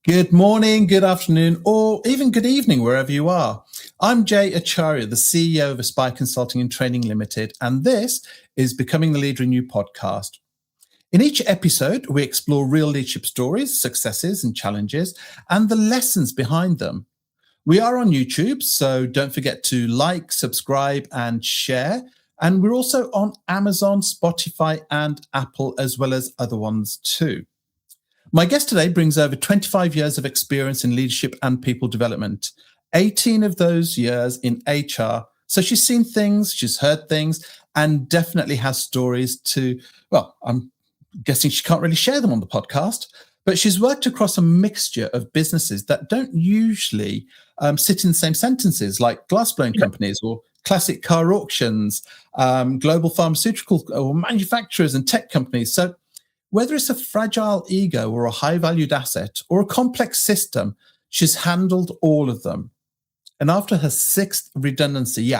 Good morning, good afternoon, or even good evening, wherever you are. I'm Jay Acharya, the CEO of Aspire Consulting and Training Limited, and this is Becoming the Leader in You podcast. In each episode, we explore real leadership stories, successes and challenges, and the lessons behind them. We are on YouTube, so don't forget to like, subscribe, and share. And we're also on Amazon, Spotify, and Apple, as well as other ones too. My guest today brings over 25 years of experience in leadership and people development, 18 of those years in HR. So she's seen things, she's heard things, and definitely has stories to, well, I'm guessing she can't really share them on the podcast, but she's worked across a mixture of businesses that don't usually sit in the same sentences, like glassblowing companies or classic car auctions, global pharmaceutical or manufacturers and tech companies. So whether it's a fragile ego or a high-valued asset or a complex system, she's handled all of them. And after her sixth redundancy,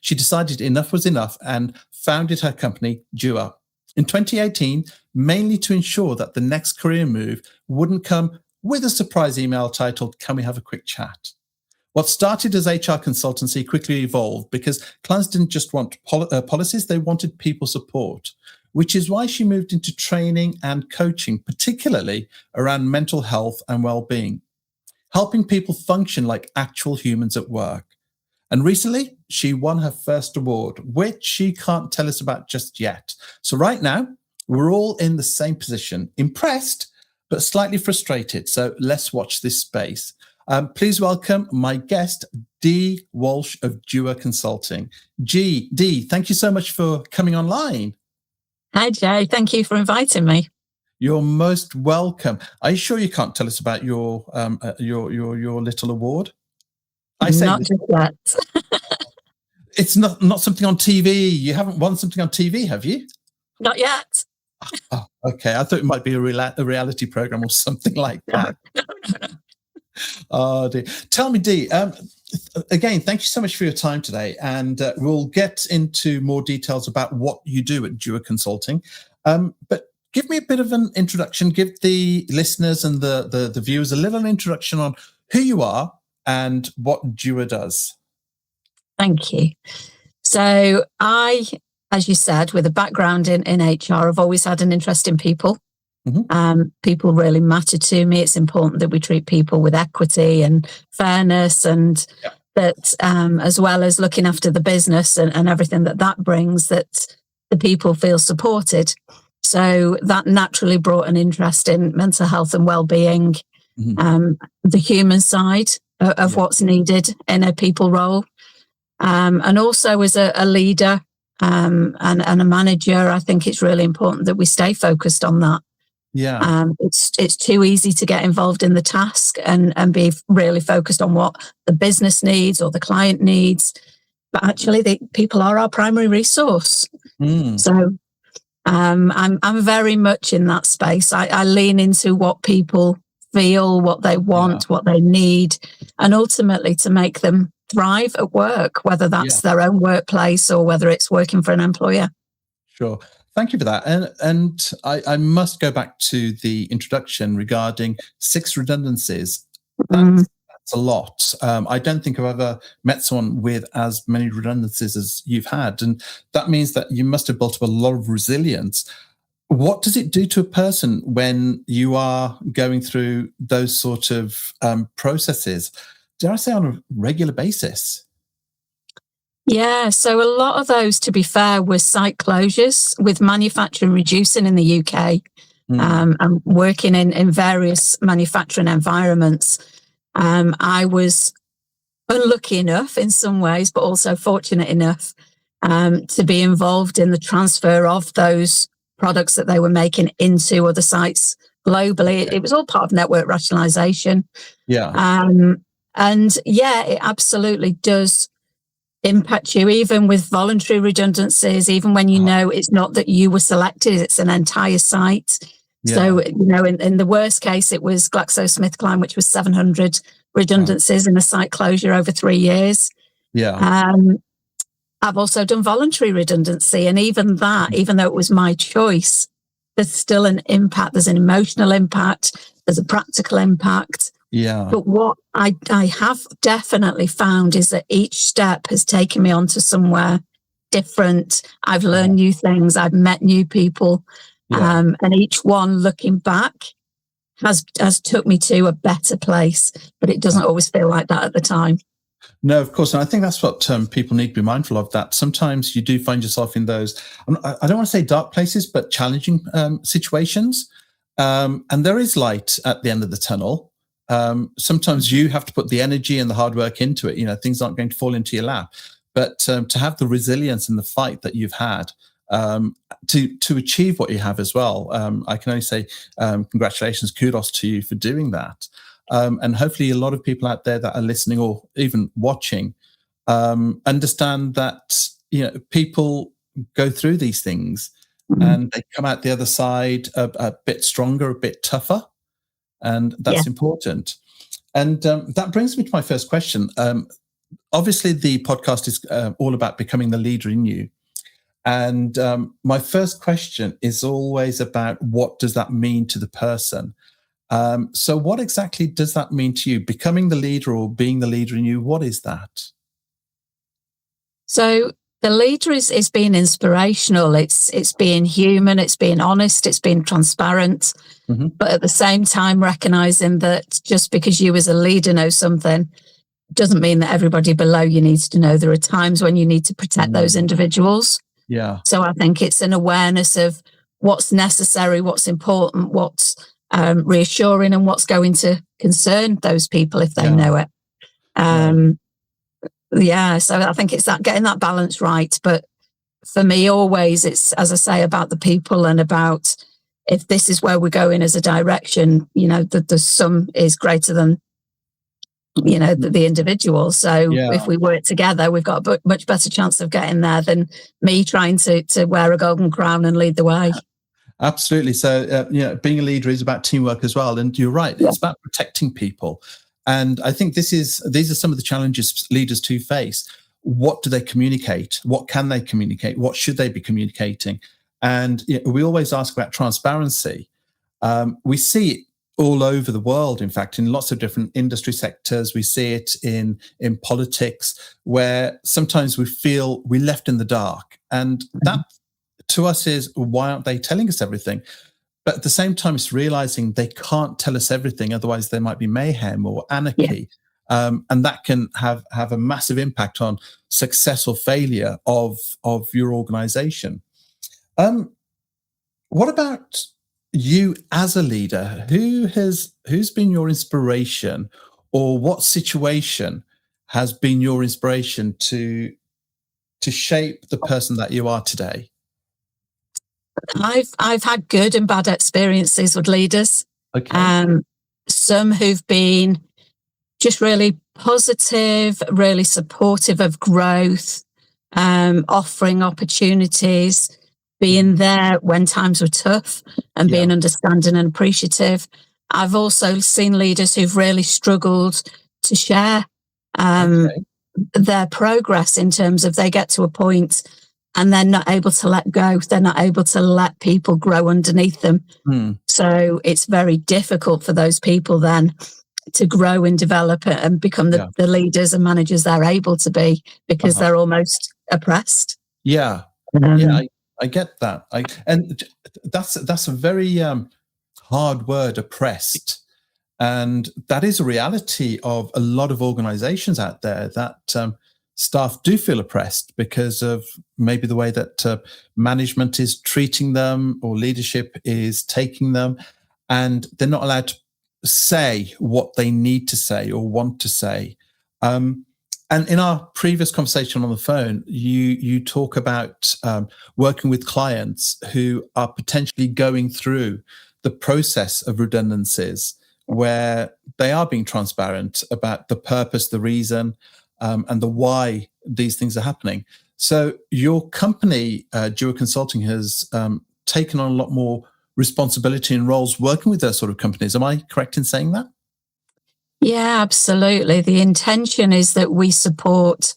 she decided enough was enough and founded her company, Dewa. In 2018, mainly to ensure that the next career move wouldn't come with a surprise email titled, "Can we have a quick chat?" What started as HR consultancy quickly evolved because clients didn't just want policies, they wanted people support, which is why she moved into training and coaching, particularly around mental health and well-being, helping people function like actual humans at work. And recently, she won her first award, which she can't tell us about just yet. So right now, we're all in the same position, impressed, but slightly frustrated. So let's watch this space. Please welcome my guest, Dee Walsh of Dewa Consulting. Dee, thank you so much for coming online. Hi, Jay. Thank you for inviting me. You're most welcome. Are you sure you can't tell us about your little award? Not just yet. It's not something on TV. You haven't won something on TV, have you? Not yet. Oh, okay. I thought it might be a reality program or something like that. No. Oh, dear. Tell me, Dee, again, thank you so much for your time today. And we'll get into more details about what you do at Dewa Consulting. But give me a bit of an introduction. Give the listeners and the viewers a little introduction on who you are and what Dewa does. Thank you. So I, as you said, with a background in HR, I've always had an interest in people. Mm-hmm. People really matter to me. It's important that we treat people with equity and fairness, and that as well as looking after the business and everything that brings, that the people feel supported. So that naturally brought an interest in mental health and well-being, the human side of what's needed in a people role. And also as a leader and a manager, I think it's really important that we stay focused on that. Yeah, it's too easy to get involved in the task and be really focused on what the business needs or the client needs, but actually the people are our primary resource. So I'm very much in that space. I lean into what people feel, what they want, what they need, and ultimately to make them thrive at work, whether that's their own workplace or whether it's working for an employer. Sure. Thank you for that. And I must go back to the introduction regarding 6 redundancies. That's a lot. I don't think I've ever met someone with as many redundancies as you've had. And that means that you must have built up a lot of resilience. What does it do to a person when you are going through those sort of processes, dare I say, on a regular basis? Yeah, so a lot of those, to be fair, were site closures, with manufacturing reducing in the UK. And working in various manufacturing environments. I was unlucky enough in some ways, but also fortunate enough to be involved in the transfer of those products that they were making into other sites globally. It was all part of network rationalization. And it absolutely does impact you, even with voluntary redundancies, even when you know it's not that you were selected, it's an entire site. So, in the worst case, it was GlaxoSmithKline, which was 700 redundancies in a site closure over 3 years. I've also done voluntary redundancy, and even that, even though it was my choice, there's still an impact. There's an emotional impact. there's a practical impact. Yeah. But what I have definitely found is that each step has taken me onto somewhere different. I've learned new things. I've met new people. And each one, looking back, has took me to a better place. But it doesn't always feel like that at the time. No, of course. And I think that's what people need to be mindful of, that sometimes you do find yourself in those, I don't want to say dark places, but challenging situations. And there is light at the end of the tunnel. Sometimes you have to put the energy and the hard work into it. Things aren't going to fall into your lap. But to have the resilience and the fight that you've had to achieve what you have as well, I can only say congratulations, kudos to you for doing that. And hopefully a lot of people out there that are listening or even watching understand that people go through these things and they come out the other side a bit stronger, a bit tougher. And that's important. And that brings me to my first question. Obviously, the podcast is all about becoming the leader in you. And my first question is always about, what does that mean to the person? So what exactly does that mean to you? Becoming the leader or being the leader in you, what is that? So the leader is being inspirational. It's being human. It's being honest. It's being transparent. But at the same time, recognizing that just because you as a leader know something doesn't mean that everybody below you needs to know. There are times when you need to protect those individuals. Yeah. So I think it's an awareness of what's necessary, what's important, what's reassuring, and what's going to concern those people if they know it. So I think it's that getting that balance right. But for me, always it's, as I say, about the people and about, if this is where we're going as a direction, the sum is greater than, the individual. So if we work together, we've got a much better chance of getting there than me trying to wear a golden crown and lead the way. Absolutely. So, being a leader is about teamwork as well. And you're right, it's about protecting people. And I think these are some of the challenges leaders do face. What do they communicate? What can they communicate? What should they be communicating? And we always ask about transparency. We see it all over the world, in fact, in lots of different industry sectors. We see it in politics, where sometimes we feel we're left in the dark. And that, to us, is, why aren't they telling us everything? But at the same time, it's realizing they can't tell us everything, otherwise there might be mayhem or anarchy. And that can have a massive impact on success or failure of your organization. What about you as a leader? Who's been your inspiration, or what situation has been your inspiration to shape the person that you are today? I've had good and bad experiences with leaders. Okay. Some who've been just really positive, really supportive of growth, offering opportunities, being there when times were tough, and being understanding and appreciative. I've also seen leaders who've really struggled to share their progress, in terms of they get to a point and they're not able to let go. They're not able to let people grow underneath them. So it's very difficult for those people then to grow and develop and become the leaders and managers they're able to be, because they're almost oppressed. I get that. And that's a very hard word, oppressed. And that is a reality of a lot of organizations out there, that staff do feel oppressed because of maybe the way that management is treating them, or leadership is taking them, and they're not allowed to say what they need to say or want to say. And in our previous conversation on the phone, you talk about working with clients who are potentially going through the process of redundancies, where they are being transparent about the purpose, the reason, and the why these things are happening. So your company, Dewa Consulting, has taken on a lot more responsibility and roles working with those sort of companies. Am I correct in saying that? Yeah, absolutely. The intention is that we support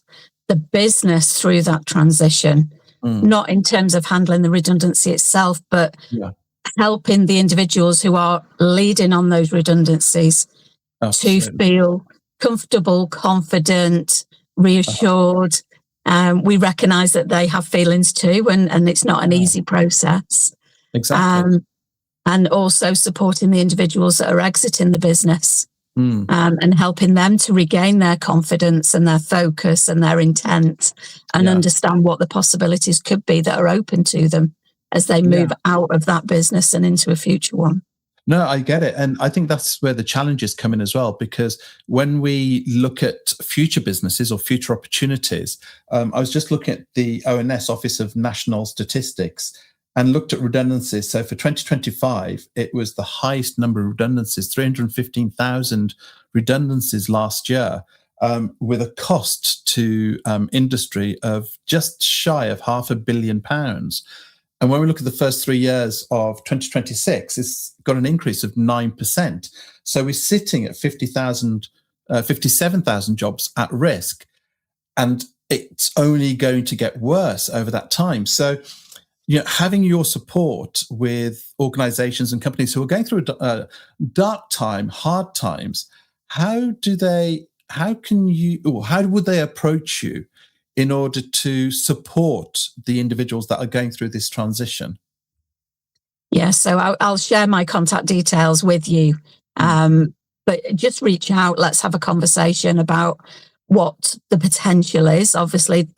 the business through that transition, not in terms of handling the redundancy itself, but helping the individuals who are leading on those redundancies to feel comfortable, confident, reassured. We recognise that they have feelings too, and it's not an easy process. Exactly. And also supporting the individuals that are exiting the business, and helping them to regain their confidence and their focus and their intent, and understand what the possibilities could be that are open to them as they move out of that business and into a future one. No, I get it. And I think that's where the challenges come in as well, because when we look at future businesses or future opportunities, I was just looking at the ONS, Office of National Statistics, and looked at redundancies. So for 2025, it was the highest number of redundancies, 315,000 redundancies last year, with a cost to industry of just shy of £500 million. And when we look at the first 3 years of 2026, it's got an increase of 9%. So we're sitting at 57,000 jobs at risk, and it's only going to get worse over that time. So, having your support with organizations and companies who are going through a dark time, hard times, how would they approach you in order to support the individuals that are going through this transition? Yeah, so I'll share my contact details with you. But just reach out. Let's have a conversation about what the potential is. Obviously,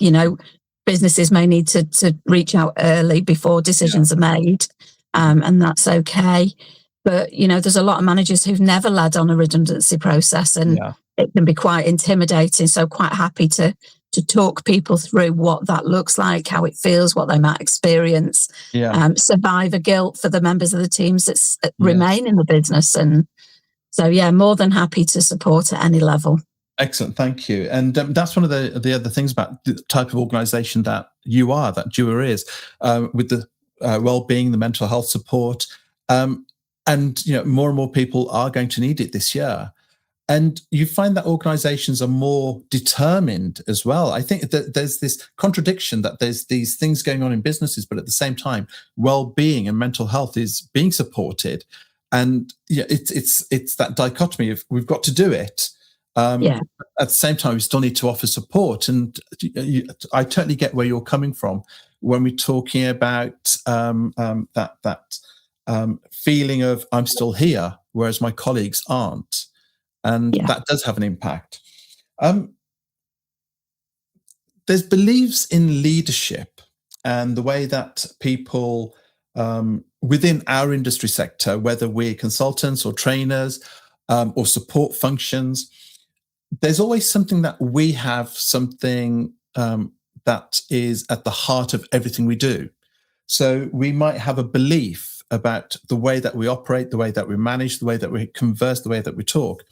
businesses may need to reach out early before decisions are made, and that's okay. But, there's a lot of managers who've never led on a redundancy process, and it can be quite intimidating. So quite happy to talk people through what that looks like, how it feels, what they might experience, survivor guilt for the members of the teams that remain in the business. And so, more than happy to support at any level. Excellent, thank you. And that's one of the other things about the type of organisation that Dewa is, with the Wellbeing, the mental health support, and more and more people are going to need it this year. And you find that organizations are more determined as well. I think that there's this contradiction that there's these things going on in businesses, but at the same time, well-being and mental health is being supported. And it's that dichotomy of we've got to do it. At the same time, we still need to offer support. And I totally get where you're coming from when we're talking about that feeling of I'm still here, whereas my colleagues aren't. And that does have an impact. There's beliefs in leadership and the way that people within our industry sector, whether we're consultants or trainers or support functions, there's always something that we have something that is at the heart of everything we do. So we might have a belief about the way that we operate, the way that we manage, the way that we converse, the way that we talk.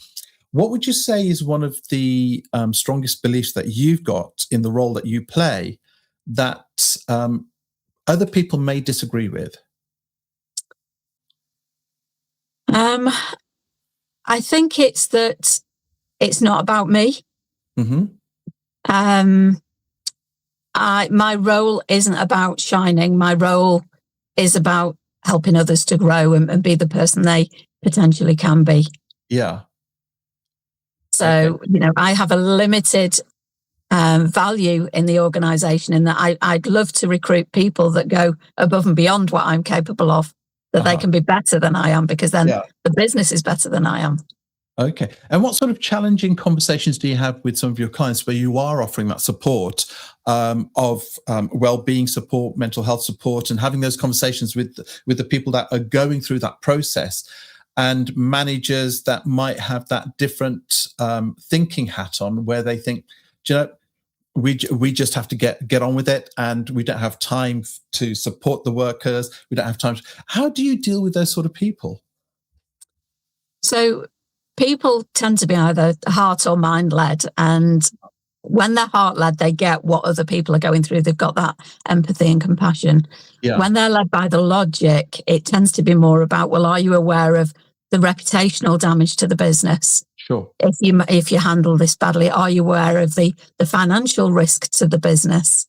What would you say is one of the strongest beliefs that you've got in the role that you play that other people may disagree with? I think it's that it's not about me. My role isn't about shining. My role is about helping others to grow and be the person they potentially can be. Yeah. So, I have a limited value in the organisation in that I'd love to recruit people that go above and beyond what I'm capable of, that they can be better than I am, because then the business is better than I am. Okay. And what sort of challenging conversations do you have with some of your clients where you are offering that support of well-being support, mental health support, and having those conversations with the people that are going through that process? And managers that might have that different thinking hat on, where they think, we just have to get on with it, and we don't have time to support the workers. We don't have time. How do you deal with those sort of people? So people tend to be either heart or mind led, and when they're heart led, they get what other people are going through. They've got that empathy and compassion. When they're led by the logic, it tends to be more about, well, are you aware of the reputational damage to the business? Sure. If you handle this badly, are you aware of the financial risk to the business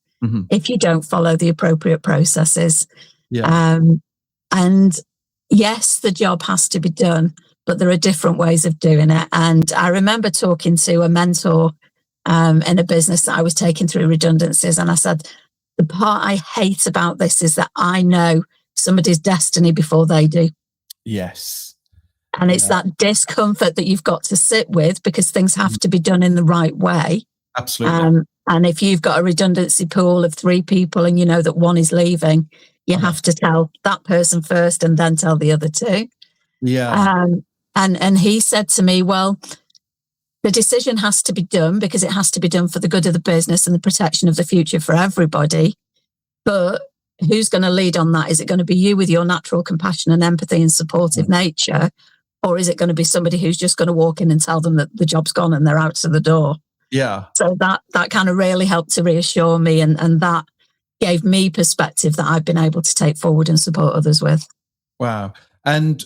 if you don't follow the appropriate processes? And yes, the job has to be done, but there are different ways of doing it. And I remember talking to a mentor in a business that I was taking through redundancies, and I said, the part I hate about this is that I know somebody's destiny before they do. Yes. And it's that discomfort that you've got to sit with, because things have to be done in the right way. Absolutely. And if you've got a redundancy pool of 3 people and you know that one is leaving, you have to tell that person first and then tell the other 2. Yeah. And he said to me, well, the decision has to be done because it has to be done for the good of the business and the protection of the future for everybody. But who's going to lead on that? Is it going to be you with your natural compassion and empathy and supportive nature? Or is it going to be somebody who's just going to walk in and tell them that the job's gone and they're out to the door? Yeah. So that kind of really helped to reassure me, and that gave me perspective that I've been able to take forward and support others with. Wow. And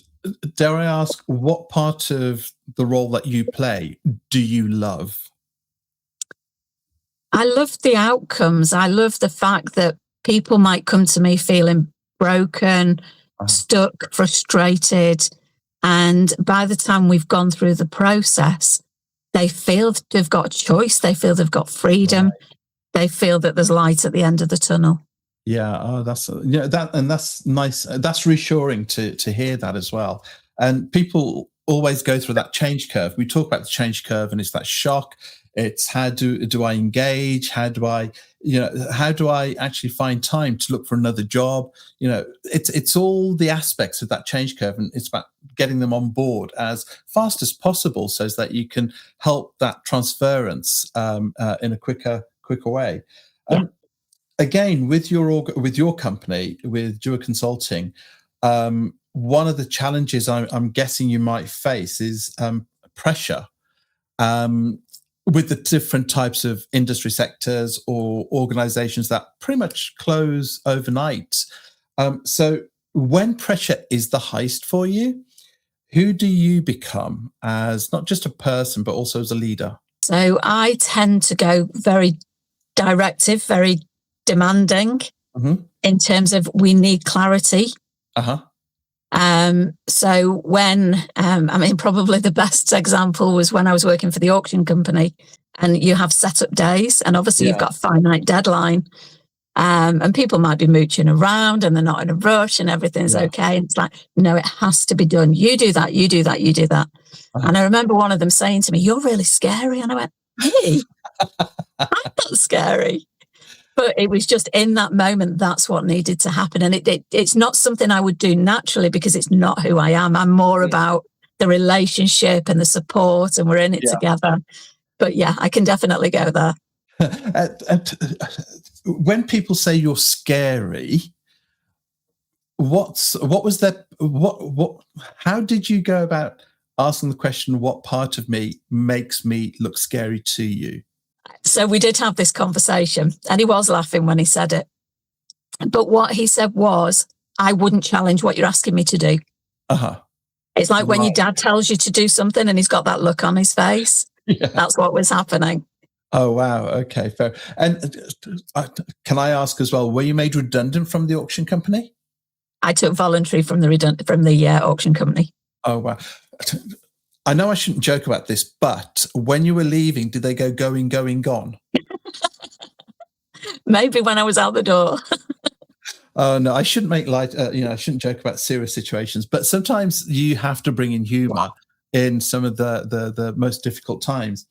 dare I ask, what part of the role that you play do you love? I love the outcomes. I love the fact that people might come to me feeling broken, stuck, frustrated. And by the time we've gone through the process, they feel they've got a choice. They feel they've got freedom. Right. They feel that there's light at the end of the tunnel. Yeah. Oh, that's nice. That's reassuring to hear that as well. And people always go through that change curve. We talk about the change curve, and it's that shock. It's how do I engage? How do I actually find time to look for another job? It's all the aspects of that change curve, and it's about getting them on board as fast as possible so that you can help that transference in a quicker way. Again, with your company, with Dewa Consulting, one of the challenges I'm guessing you might face is pressure. With the different types of industry sectors or organizations that pretty much close overnight. So when pressure is the highest for you, who do you become as not just a person, but also as a leader? So I tend to go very directive, very demanding in terms of we need clarity. So when, probably the best example was when I was working for the auction company, and you have setup days, and obviously you've got a finite deadline, and people might be mooching around and they're not in a rush and everything's okay. And it's like, no, it has to be done. You do that, you do that, you do that. And I remember one of them saying to me, "You're really scary." And I went, "Me? I'm not scary." But it was just in that moment, that's what needed to happen. And it's not something I would do naturally because it's not who I am. I'm more about the relationship and the support, and we're in it together. But yeah, I can definitely go there. When people say you're scary, how did you go about asking the question, what part of me makes me look scary to you? So we did have this conversation, and he was laughing when he said it. But what he said was, I wouldn't challenge what you're asking me to do. It's like when your dad tells you to do something and he's got that look on his face. That's what was happening. Oh, wow. Okay, fair. And can I ask as well, were you made redundant from the auction company? I took voluntary from the auction company. Oh, wow. I know I shouldn't joke about this, but when you were leaving, did they go going, gone? Maybe when I was out the door. Oh, no, I shouldn't make light, I shouldn't joke about serious situations, but sometimes you have to bring in humor in some of the most difficult times.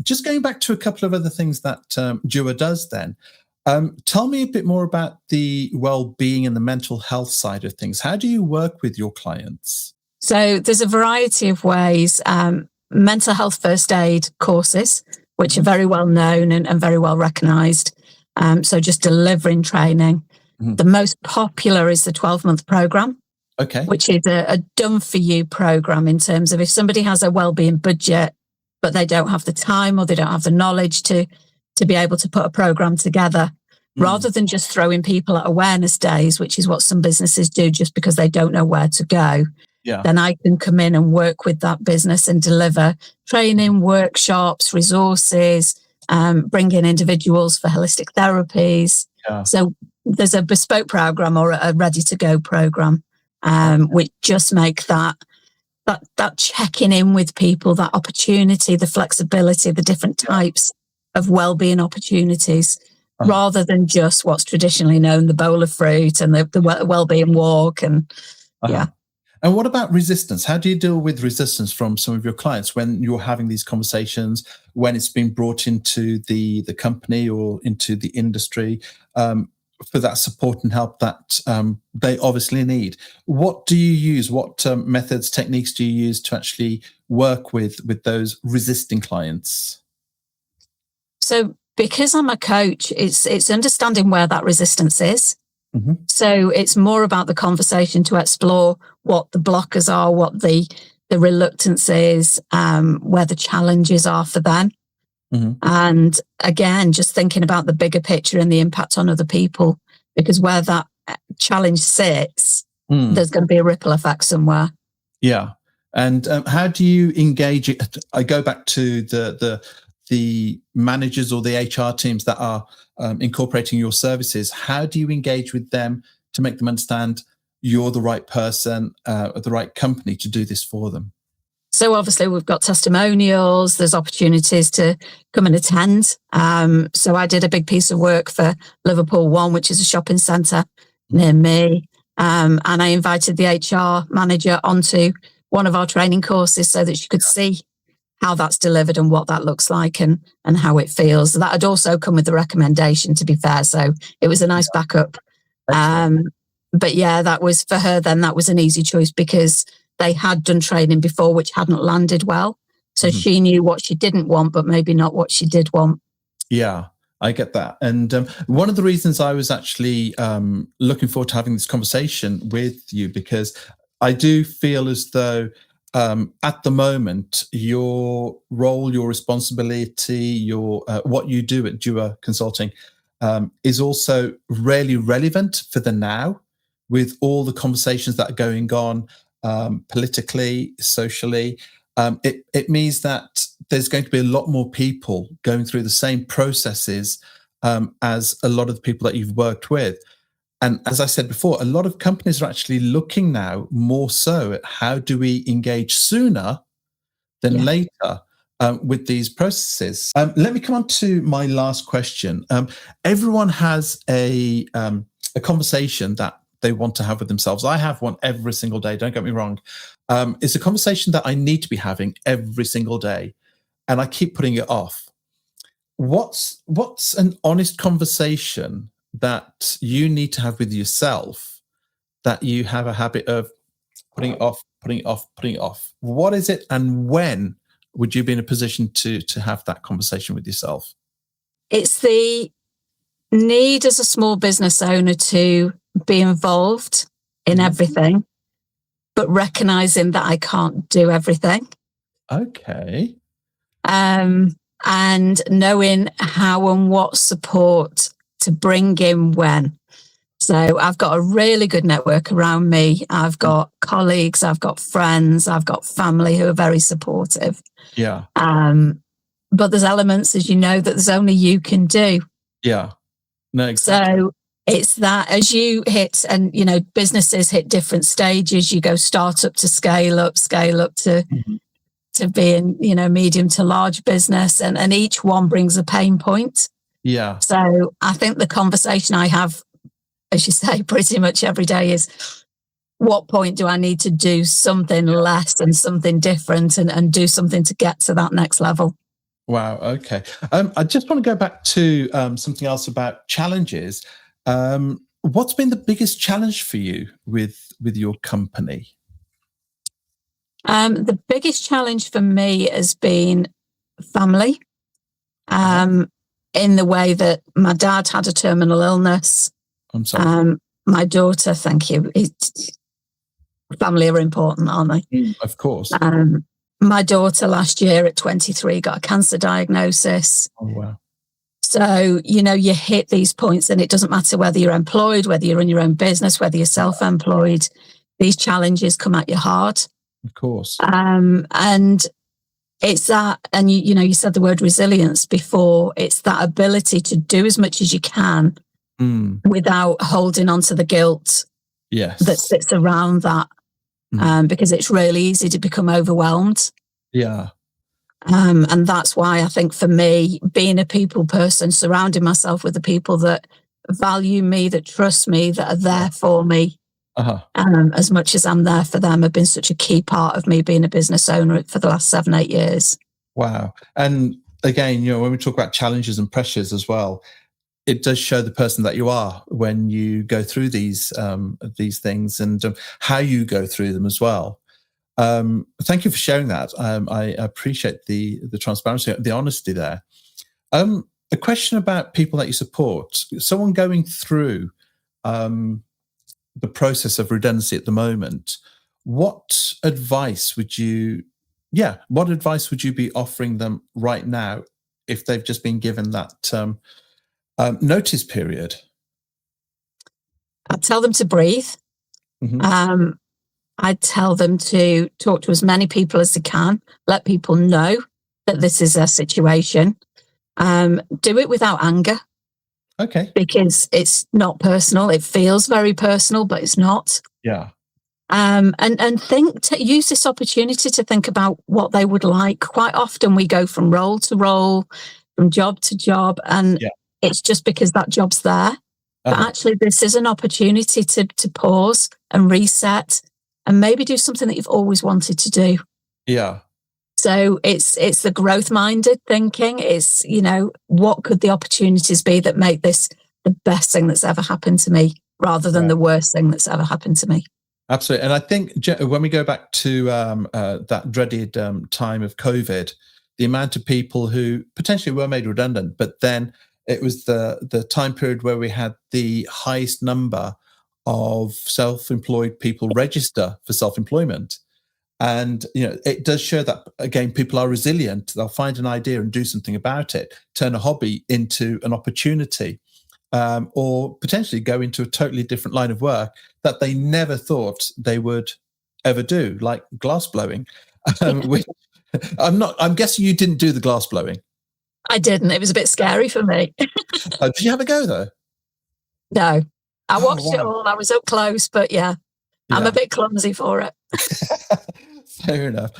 Just going back to a couple of other things that Dewa does then. Tell me a bit more about the well-being and the mental health side of things. How do you work with your clients? So there's a variety of ways. Mental health first aid courses, which are very well known and very well recognised. So just delivering training. The most popular is the 12-month programme, which is a done-for-you programme in terms of if somebody has a wellbeing budget, but they don't have the time or they don't have the knowledge to be able to put a programme together, rather than just throwing people at awareness days, which is what some businesses do just because they don't know where to go. Then I can come in and work with that business and deliver training, workshops, resources, bring in individuals for holistic therapies. So there's a bespoke program or a ready-to-go program. which just make that checking in with people, that opportunity, the flexibility, the different types of wellbeing opportunities, rather than just what's traditionally known, the bowl of fruit and the wellbeing walk. And And what about resistance? How do you deal with resistance from some of your clients when you're having these conversations, when it's been brought into the company or into the industry, for that support and help that they obviously need? What do you use? What methods, techniques do you use to actually work with those resisting clients? So because I'm a coach, it's understanding where that resistance is. Mm-hmm. So it's more about the conversation to explore what the blockers are, what the reluctance is, where the challenges are for them. Mm-hmm. And again, just thinking about the bigger picture and the impact on other people, because where that challenge sits, there's going to be a ripple effect somewhere. Yeah. And how do you engage it? I go back to the managers or the HR teams that are incorporating your services. How do you engage with them to make them understand you're the right person, or the right company to do this for them? So obviously we've got testimonials, there's opportunities to come and attend. So I did a big piece of work for Liverpool One, which is a shopping centre near me. And I invited the HR manager onto one of our training courses so that she could see how that's delivered and what that looks like and how it feels. That had also come with the recommendation, to be fair. So it was a nice backup. But yeah, that was for her then, that was an easy choice because they had done training before, which hadn't landed well. So she knew what she didn't want, but maybe not what she did want. Yeah, I get that. And one of the reasons I was actually looking forward to having this conversation with you, because I do feel as though at the moment, your role, your responsibility, your what you do at Dewa Consulting is also really relevant for the now, with all the conversations that are going on politically, socially. It means that there's going to be a lot more people going through the same processes as a lot of the people that you've worked with. And as I said before, a lot of companies are actually looking now more so at how do we engage sooner than later with these processes. Let me come on to my last question. Everyone has a conversation that they want to have with themselves. I have one every single day, don't get me wrong. It's a conversation that I need to be having every single day, and I keep putting it off. What's an honest conversation that you need to have with yourself that you have a habit of putting it off? What is it, and when would you be in a position to have that conversation with yourself? It's the need as a small business owner to be involved in everything, but recognizing that I can't do everything. Okay. And knowing how and what support to bring in when. So I've got a really good network around me. I've got colleagues, I've got friends, I've got family who are very supportive. Yeah. But there's elements, as you know, that there's only you can do. Yeah. No, exactly. So it's that as you hit, and businesses hit different stages. You go startup to scale up to being, medium to large business, and each one brings a pain point. Yeah. So I think the conversation I have, as you say, pretty much every day is, what point do I need to do something less and something different and do something to get to that next level? Wow. Okay. I just want to go back to something else about challenges. What's been the biggest challenge for you with your company? The biggest challenge for me has been family, in the way that my dad had a terminal illness. I'm sorry. My daughter, thank you. Family are important, aren't they? Of course. My daughter last year at 23 got a cancer diagnosis. Oh, wow. So, you hit these points, and it doesn't matter whether you're employed, whether you're in your own business, whether you're self-employed, these challenges come at you hard. Of course. And it's that, and you said the word resilience before, it's that ability to do as much as you can without holding on to the guilt that sits around that, because it's really easy to become overwhelmed. Yeah. And that's why I think for me, being a people person, surrounding myself with the people that value me, that trust me, that are there for me, as much as I'm there for them, have been such a key part of me being a business owner for the last 7-8 years. Wow. And again, when we talk about challenges and pressures as well, it does show the person that you are when you go through these things, and how you go through them as well. Thank you for sharing that. I appreciate the transparency, the honesty there. A question about people that you support. Someone going through the process of redundancy at the moment, what advice would you be offering them right now if they've just been given that notice period? I'd tell them to breathe. I'd tell them to talk to as many people as they can, let people know that this is a situation. Do it without anger. Okay. Because it's not personal. It feels very personal, but it's not. Yeah. And use this opportunity to think about what they would like. Quite often we go from role to role, from job to job, and it's just because that job's there. But actually, this is an opportunity to pause and reset, and maybe do something that you've always wanted to do. Yeah. So it's the growth-minded thinking. It's, what could the opportunities be that make this the best thing that's ever happened to me, rather than the worst thing that's ever happened to me. Absolutely. And I think when we go back to that dreaded time of COVID, the amount of people who potentially were made redundant, but then it was the time period where we had the highest number of self-employed people register for self-employment. And, it does show that, again, people are resilient. They'll find an idea and do something about it, turn a hobby into an opportunity, or potentially go into a totally different line of work that they never thought they would ever do, like glass blowing. I'm guessing you didn't do the glass blowing. I didn't. It was a bit scary for me. Did you have a go, though? No. I watched it all. I was up close, but I'm a bit clumsy for it. Fair enough.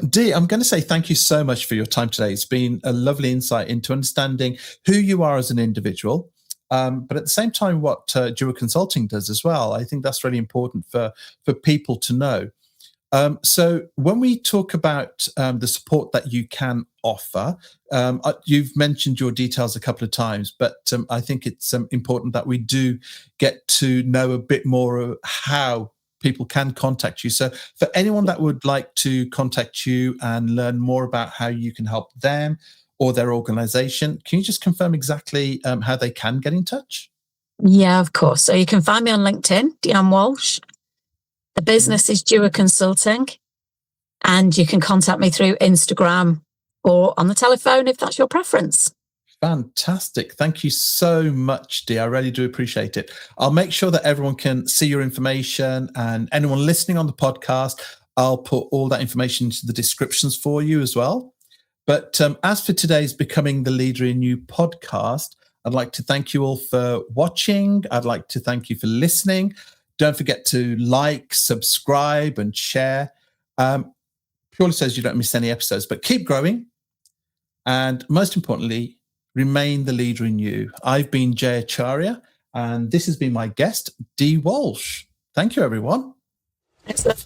Dee, I'm going to say thank you so much for your time today. It's been a lovely insight into understanding who you are as an individual, but at the same time, what Dewa Consulting does as well. I think that's really important for people to know. So when we talk about the support that you can offer, you've mentioned your details a couple of times, but I think it's important that we do get to know a bit more of how people can contact you. So for anyone that would like to contact you and learn more about how you can help them or their organisation, can you just confirm exactly how they can get in touch? Yeah, of course. So you can find me on LinkedIn, Dee Walsh. The business is Dewa Consulting, and you can contact me through Instagram or on the telephone if that's your preference. Fantastic. Thank you so much, Dee. I really do appreciate it. I'll make sure that everyone can see your information, and anyone listening on the podcast, I'll put all that information into the descriptions for you as well. But as for today's Becoming the Leader in You podcast, I'd like to thank you all for watching. I'd like to thank you for listening. Don't forget to like, subscribe, and share. Purely so you don't miss any episodes, but keep growing. And most importantly, remain the leader in you. I've been Jay Acharya, and this has been my guest, Dee Walsh. Thank you, everyone. Excellent.